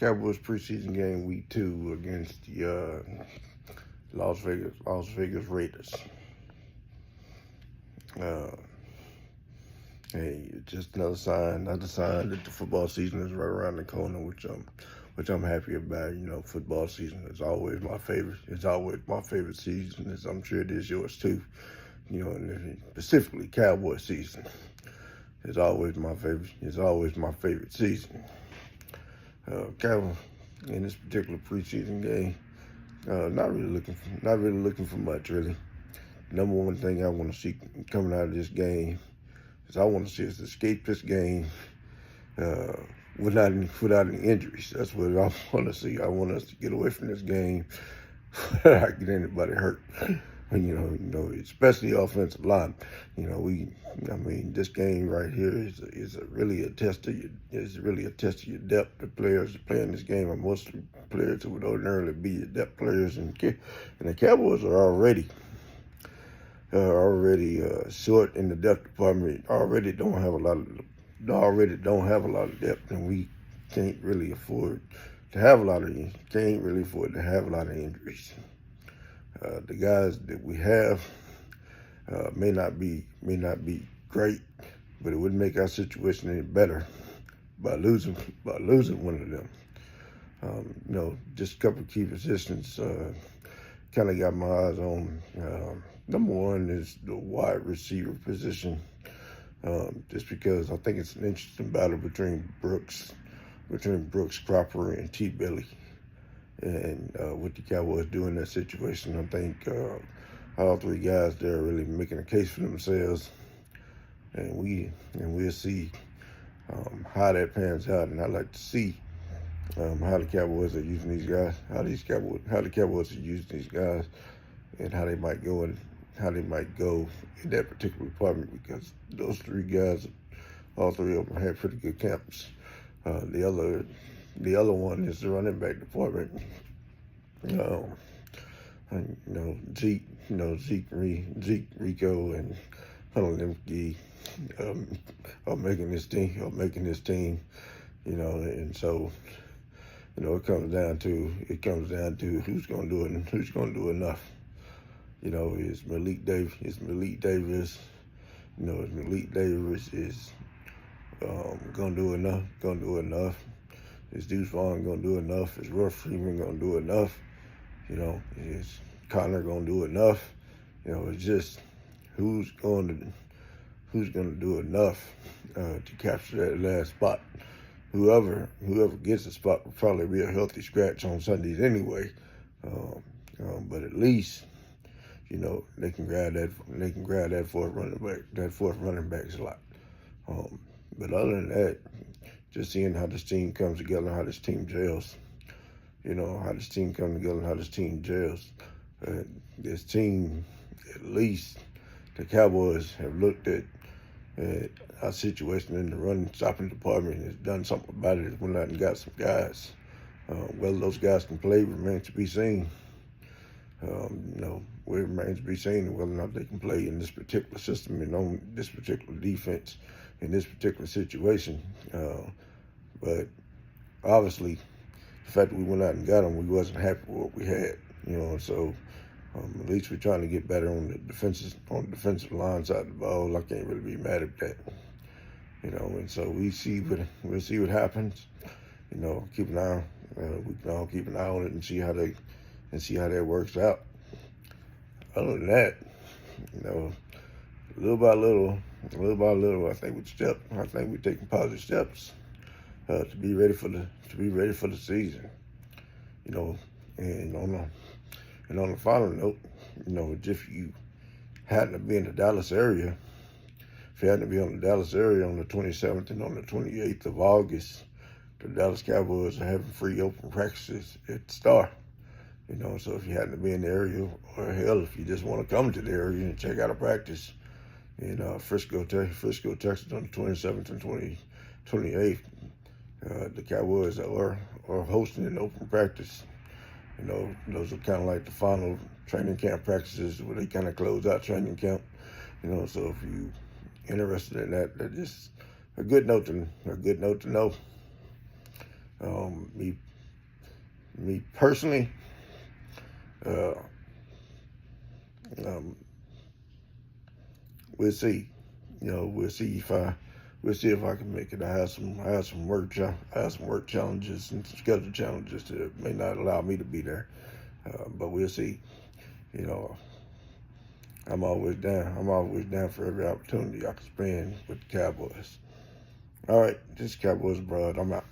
Cowboys preseason game week 2 against the Las Vegas Raiders. Hey, just another sign that the football season is right around the corner, which I'm happy about. You know, football season is always my favorite. It's always my favorite season, as I'm sure it is yours too. You know, and specifically Cowboy season is always my favorite. It's always my favorite season. Cowboy in this particular preseason game, not really looking for much really. Number one thing I want to see coming out of this game is I want to see us escape this game without any injuries. That's what I want to see. I want us to get away from this game without getting anybody hurt. And, you know, especially offensive line. You know, this game right here is really a test of your depth. The players that play in this game are mostly players who would ordinarily be your depth players, and the Cowboys are already short in the depth department. Already don't have a lot of depth, and we can't really afford to have a lot of injuries. The guys that we have may not be great, but it wouldn't make our situation any better by losing one of them. You know, just a couple of key positions. Kind of got my eyes on. Number one is the wide receiver position, just because I think it's an interesting battle between Brooks, Cropper, and T. Billy. And what the Cowboys do in that situation, I think all three guys there are really making a case for themselves, and we'll see how that pans out. And I'd like to see how the Cowboys are using these guys, how the Cowboys are using these guys, and how they might go in that particular department, because those three guys, all three of them, had pretty good camps. The other one is the running back department. Zeke, Rico, and Lemke are making this team. You know, and so, you know, it comes down to who's going to do it and who's going to do enough. You know, is Malik Davis. You know, Malik Davis is going to do enough. Is Deuce Vaughn going to do enough? Is Ruff Freeman going to do enough? You know, is Connor going to do enough? You know, it's just who's going to do enough to capture that last spot. Whoever gets the spot will probably be a healthy scratch on Sundays anyway. But at least, you know, they can grab that fourth running back slot. But other than that, just seeing how this team comes together, how this team gels. You know, how this team comes together, how this team gels. This team, at least the Cowboys have looked at our situation in the run-stopping department and has done something about it. Went out and got some guys. Whether those guys can play remains to be seen. You know, it remains to be seen whether or not they can play in this particular system and on this particular defense in this particular situation. But obviously, the fact that we went out and got them, we wasn't happy with what we had. You know, so at least we're trying to get better on the defensive line side of the ball. I can't really be mad at that. You know, and so we'll see what happens. You know, we can all keep an eye on it and see how that works out. Other than that, you know, little by little, I think we're taking positive steps to be ready for the season. You know, and on the final note, you know, if you happen to be in the Dallas area, if you happen to be on the Dallas area on the 27th and on the 28th of August, the Dallas Cowboys are having free open practices at the Star. You know, so if you happen to be in the area, or hell, if you just want to come to the area and check out a practice in Frisco, Texas on the 27th and 28th, the Cowboys are hosting an open practice. You know, those are kind of like the final training camp practices where they kind of close out training camp. You know, so if you interested in that, that's just a good note to know. Me personally, uh, um, we'll see. We'll see if I can make it. I have some work challenges and schedule challenges that may not allow me to be there. But we'll see. You know, I'm always down. I'm always down for every opportunity I can spend with the Cowboys. All right, this is Cowboys Broad. I'm out.